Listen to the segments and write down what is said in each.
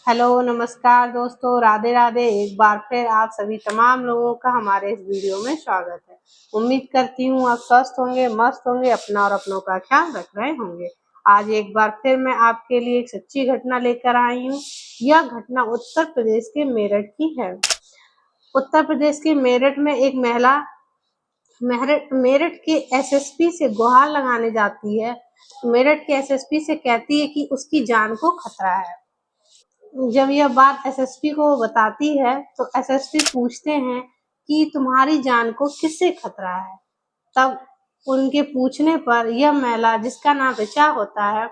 Hello, नमस्कार दोस्तों, राधे राधे। एक बार फिर आप सभी तमाम लोगों का हमारे इस वीडियो में स्वागत है। उम्मीद करती हूँ आप स्वस्थ होंगे, मस्त होंगे, अपना और अपनों का ख्याल रख रहे होंगे। आज एक बार फिर मैं आपके लिए एक सच्ची घटना लेकर आई हूँ। यह घटना उत्तर प्रदेश के मेरठ की है। उत्तर प्रदेश के मेरठ में एक महिला मेरठ के एसएसपी से गुहार लगाने जाती है। मेरठ के एसएसपी से कहती है कि उसकी जान को खतरा है। जब यह बात एसएसपी को बताती है तो एसएसपी पूछते हैं कि तुम्हारी जान को किससे खतरा है। तब उनके पूछने पर यह महिला, जिसका नाम ऋचा होता है,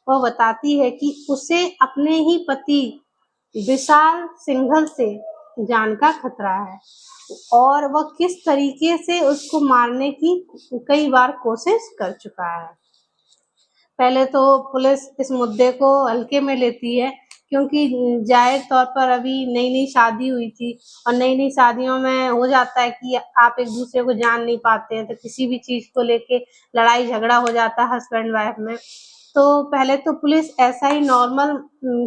वह बताती है कि उसे अपने ही पति विशाल सिंघल से जान का खतरा है और वह किस तरीके से उसको मारने की कई बार कोशिश कर चुका है। पहले तो पुलिस इस मुद्दे को हल्के में लेती है, क्योंकि जाहिर तौर पर अभी नई-नई शादी हुई थी और नई-नई शादियों में हो जाता है कि आप एक-दूसरे को जान नहीं पाते हैं, तो किसी भी चीज़ को लेके लड़ाई-झगड़ा हो जाता है हस्बैंड वाइफ में। तो पहले तो पुलिस ऐसा ही नॉर्मल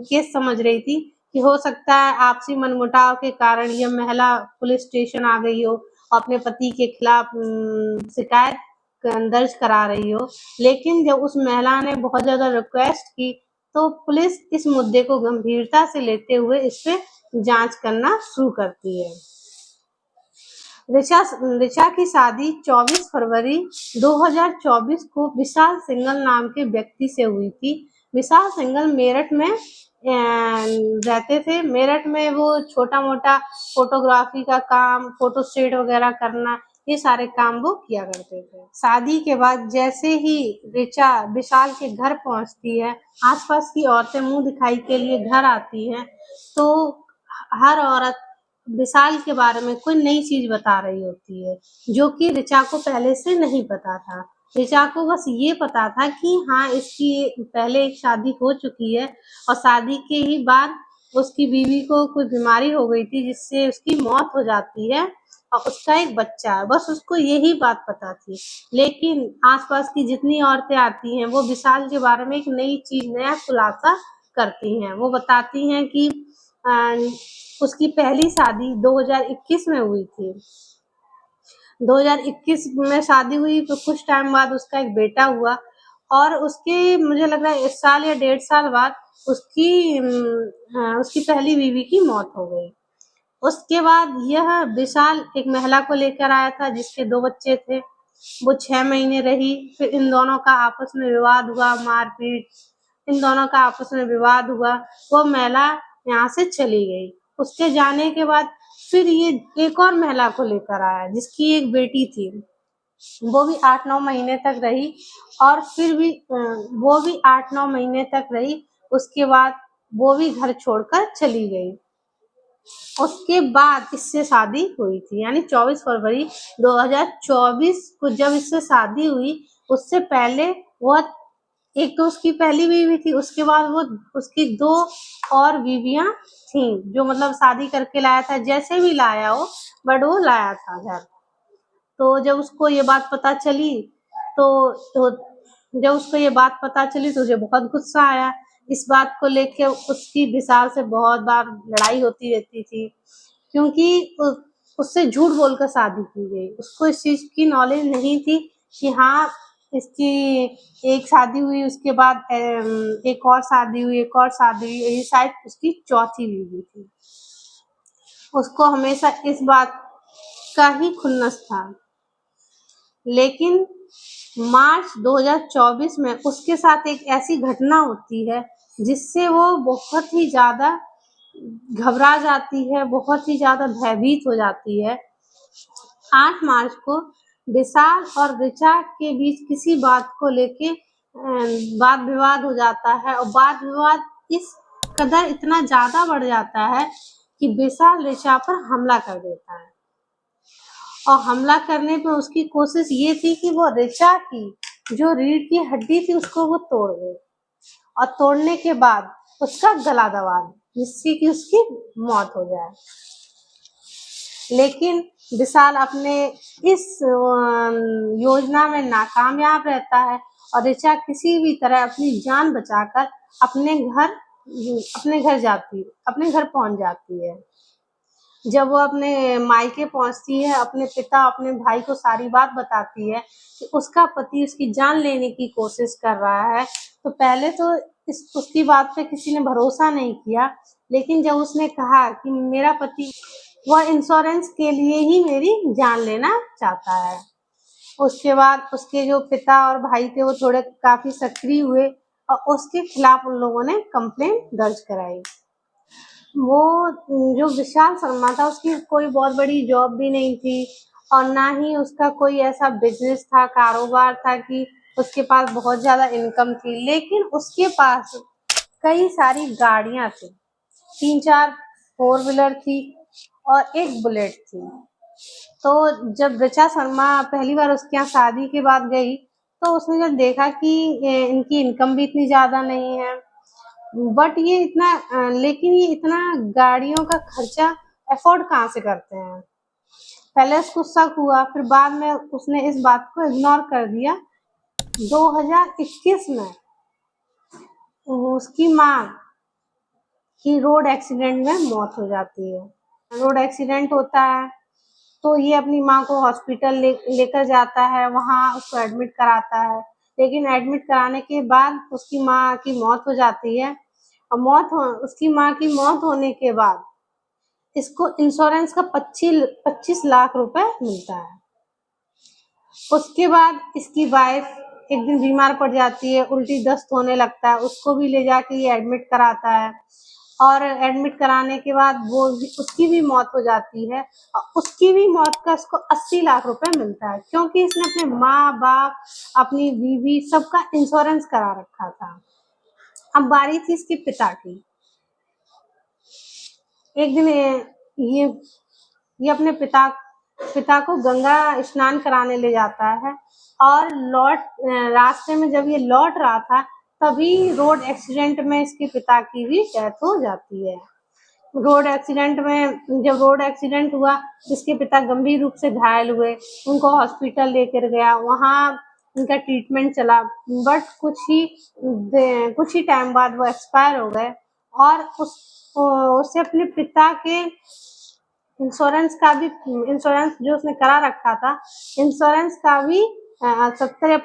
केस समझ रही थी कि हो सकता है आपसी मनमुटाव के कारण यह महिला पुलिस स्टेशन आ गई हो, अपने पति के खिलाफ शिकायत दर्ज करा रही हो। लेकिन जब उस महिला ने बहुत ज़्यादा रिक्वेस्ट की, तो पुलिस इस मुद्दे को गंभीरता से लेते हुए इस पे जाँच करना शुरू करती है। ऋचा की शादी 24 फरवरी 2024 को विशाल सिंघल नाम के व्यक्ति से हुई थी। विशाल सिंघल मेरठ में रहते थे। मेरठ में वो छोटा-मोटा फ़ोटोग्राफ़ी का काम, फ़ोटो स्टेट वग़ैरह करना, ये सारे काम वो किया करते थे। शादी के बाद जैसे ही ऋचा विशाल के घर पहुँचती है, आस-पास की औरतें मुँह दिखाई के लिए घर आती हैं, तो हर औरत विशाल के बारे में कोई नई चीज़ बता रही होती है, जो कि ऋचा को पहले से नहीं पता था। ऋचा को बस ये पता था कि हाँ, इसकी पहले एक शादी हो चुकी है और शादी के ही बाद उसकी बीवी को कोई बीमारी हो गई थी, जिससे उसकी मौत हो जाती है और उसका एक बच्चा है। बस उसको यही बात पता थी। लेकिन आस-पास की जितनी औरतें आती हैं, वो विशाल के बारे में एक नई चीज़, नया खुलासा करती हैं। वो बताती हैं कि अ, उसकी पहली शादी 2021 में हुई थी। 2021 में शादी हुई तो कुछ टाइम बाद उसका एक बेटा हुआ और उसके, मुझे लग रहा है 1 साल या 1.5 साल बाद उसकी पहली बीवी की मौत हो गई। उसके बाद यह विशाल एक महिला को लेकर आया था जिसके 2 बच्चे थे। वो 6 महीने रही, फिर इन दोनों का आपस में विवाद हुआ, मारपीट, इन दोनों का आपस में विवाद हुआ। वो महिला यहाँ से चली गई। उसके जाने के बाद फिर ये एक और महिला को लेकर आया जिसकी एक बेटी थी। वो भी 8-9 महीने तक रही और फिर भी वो भी 8-9 महीने तक रही। उसके बाद वो भी घर छोड़कर चली गई। उसके बाद इससे शादी हुई थी, यानी 24 फरवरी 2024 को जब इससे शादी हुई, उससे पहले वह, एक तो उसकी पहली बीवी थी, उसके बाद वो उसकी 2 और बीवियाँ थीं, जो मतलब शादी करके लाया था, जैसे भी लाया हो, बट वो लाया था घर। तो जब उसको ये बात पता चली तो जब उसको ये बात पता चली तो उसे बहुत गुस्सा आया। इस बात को लेके उसकी विशाल से बहुत बार लड़ाई होती रहती थी, क्योंकि उससे झूठ बोलकर शादी की गई। उसको इस चीज़ की नॉलेज नहीं थी कि हाँ, इसकी एक शादी हुई, उसके बाद एक और शादी हुई, एक और शादी हुई, ये शायद उसकी चौथी बीवी थी। उसको हमेशा इस बात का ही खुन्नस था। लेकिन मार्च 2024 में उसके साथ एक ऐसी घटना होती है जिससे वो बहुत ही ज़्यादा घबरा जाती है, बहुत ही ज़्यादा भयभीत हो जाती है। 8 मार्च को विशाल और ऋचा के बीच किसी बात को लेके वाद-विवाद हो जाता है और वाद-विवाद इस कदर इतना ज़्यादा बढ़ जाता है कि विशाल ऋचा पर हमला कर देता है। और हमला करने पे उसकी कोशिश ये थी कि वो ऋचा की जो रीढ़ की हड्डी थी उसको वो तोड़ दे और तोड़ने के बाद उसका गला दबा दे, जिससे कि उसकी मौत हो जाए। लेकिन विशाल अपने इस योजना में नाकामयाब रहता है और ऋचा किसी भी तरह अपनी जान बचाकर अपने घर अपने घर पहुंच जाती है। जब वो अपने मायके पहुंचती है, अपने पिता अपने भाई को सारी बात बताती है कि उसका पति उसकी जान लेने की कोशिश कर रहा है, तो पहले तो इस उसकी बात पे किसी ने भरोसा नहीं किया, लेकिन जब उसने कहा कि मेरा पति वह इंश्योरेंस के लिए ही मेरी जान लेना चाहता है, उसके बाद उसके जो पिता और भाई थे वो थोड़े काफी सक्रिय हुए और उसके खिलाफ उन लोगों ने कंप्लेंट दर्ज कराई। वो जो विशाल शर्मा था उसकी कोई बहुत बड़ी जॉब भी नहीं थी और ना ही उसका कोई ऐसा बिजनेस था, कारोबार था कि उसके पास बहुत ज्यादा इनकम थी, लेकिन उसके पास कई सारी गाड़ियां थी, 3-4 फोर व्हीलर थी और एक बुलेट थी। तो जब ऋचा शर्मा पहली बार उसके यहाँ शादी के बाद गई, तो उसने जब देखा कि इनकी इनकम भी इतनी ज्यादा नहीं है, बट ये इतना लेकिन ये इतना गाड़ियों का खर्चा अफोर्ड कहाँ से करते हैं। पहले उसको शक हुआ, फिर बाद में उसने इस बात को इग्नोर कर दिया। 2021 में उसकी माँ की रोड एक्सीडेंट में मौत हो जाती है। रोड एक्सीडेंट होता है तो ये अपनी माँ को हॉस्पिटल लेकर जाता है, वहाँ उसको एडमिट कराता है, लेकिन एडमिट कराने के बाद उसकी माँ की मौत हो जाती है और उसकी माँ की मौत होने के बाद इसको इंश्योरेंस का 25 लाख रुपए मिलता है। उसके बाद इसकी वाइफ एक दिन बीमार पड़ जाती है, उल्टी दस्त होने लगता है, उसको भी ले जाके ये एडमिट कराता है और एडमिट कराने के बाद उसकी भी मौत हो जाती है और उसकी भी मौत का इसको 80 लाख रुपए मिलता है, क्योंकि इसने अपने माँ बाप, अपनी बीवी सबका इंश्योरेंस करा रखा था। अब बारी थी इसके पिता की। एक दिन ये अपने पिता को गंगा स्नान कराने ले जाता है और रास्ते में जब ये लौट रहा था तभी रोड एक्सीडेंट में इसके पिता की भी डेथ हो जाती है। जब रोड एक्सीडेंट हुआ, इसके पिता गंभीर रूप से घायल हुए, उनको हॉस्पिटल लेकर गया, वहाँ उनका ट्रीटमेंट चला, बट कुछ ही टाइम बाद वो एक्सपायर हो गए और उससे अपने पिता के इंश्योरेंस जो उसने करा रखा था, इंश्योरेंस का भी 70 या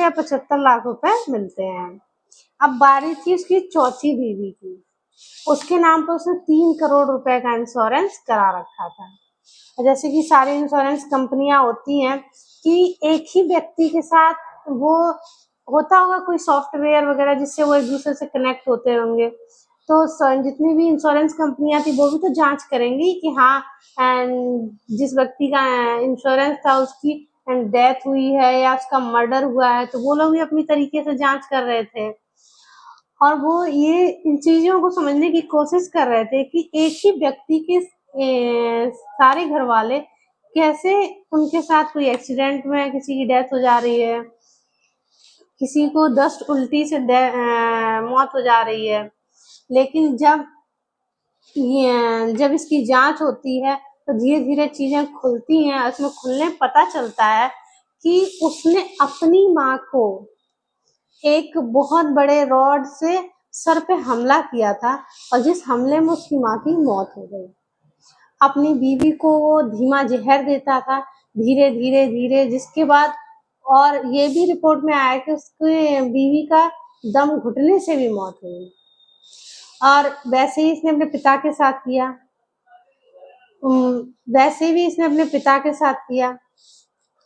75 लाख रुपए मिलते हैं। अब बारी थी उसकी चौथी बीवी की। उसके नाम पर उसने 3 करोड़ रुपए का इंश्योरेंस करा रखा था। जैसे कि सारी इंश्योरेंस कंपनियां होती हैं कि एक ही व्यक्ति के साथ वो होता होगा कोई सॉफ्टवेयर वगैरह जिससे वो एक दूसरे से कनेक्ट होते होंगे, तो जितनी भी इंश्योरेंस कंपनियां थी वो भी तो जांच करेंगी कि हाँ जिस व्यक्ति का इंश्योरेंस था उसकी डेथ हुई है या उसका मर्डर हुआ है, तो वो लोग भी अपनी तरीके से जांच कर रहे थे और वो ये इन चीजों को समझने की कोशिश कर रहे थे कि एक ही व्यक्ति के सारे घर वाले कैसे उनके साथ कोई एक्सीडेंट में किसी की डेथ हो जा रही है, किसी को दस्त उल्टी से मौत हो जा रही है, लेकिन जब इसकी जांच होती है तो धीरे धीरे चीजें खुलती हैं। इसमें खुलने पता चलता है कि उसने अपनी माँ को एक बहुत बड़े रॉड से सर पे हमला किया था और जिस हमले में उसकी माँ की मौत हो गई। अपनी बीवी को वो धीमा जहर देता था धीरे धीरे धीरे, जिसके बाद और ये भी रिपोर्ट में आया कि उसके बीवी का दम घुटने से भी मौत हुई। और वैसे ही इसने अपने पिता के साथ किया। वैसे भी इसने अपने पिता के साथ किया।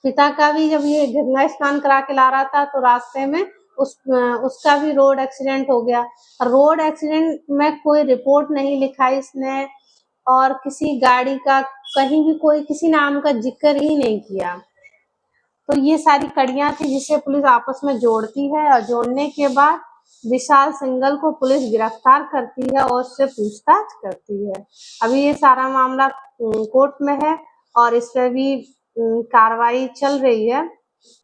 पिता का भी जब ये गंगा स्नान करा के ला रहा था तो रास्ते में उसका भी रोड एक्सीडेंट हो गया। रोड एक्सीडेंट में कोई रिपोर्ट नहीं लिखा इसने और किसी गाड़ी का कहीं भी कोई किसी नाम का जिक्र ही नहीं किया। तो ये सारी कड़ियां थी जिसे पुलिस आपस में जोड़ती है और जोड़ने के बाद विशाल सिंघल को पुलिस गिरफ्तार करती है और उससे पूछताछ करती है। अभी ये सारा मामला कोर्ट में है और इस पर भी कार्रवाई चल रही है,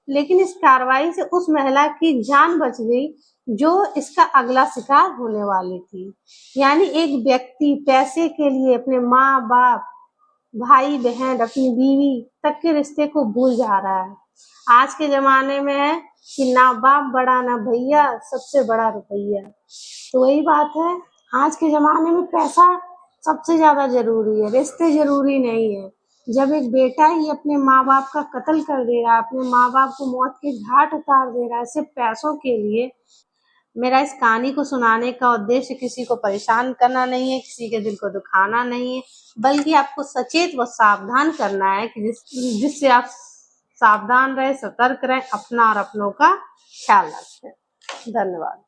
लेकिन इस कार्रवाई से उस महिला की जान बच गई जो इसका अगला शिकार होने वाली थी। यानी एक व्यक्ति पैसे के लिए अपने माँ बाप, भाई बहन, अपनी बीवी तक के रिश्ते को भूल जा रहा है। आज के जमाने में है कि ना बाप बड़ा ना भैया, सबसे बड़ा रुपया। तो वही बात है, आज के ज़माने में पैसा सबसे ज़्यादा ज़रूरी है, रिश्ते ज़रूरी नहीं है। जब एक बेटा ही अपने माँ-बाप का कत्ल कर दे रहा है, अपने माँ-बाप को मौत के घाट उतार दे रहा है सिर्फ़ पैसों के लिए। मेरा इस कहानी को सुनाने का उद्देश्य किसी को परेशान करना नहीं है, किसी के दिल को दुखाना नहीं है, बल्कि आपको सचेत व सावधान करना है कि जिससे आप सावधान रहें, सतर्क रहें, अपना और अपनों का ख्याल रखें। धन्यवाद।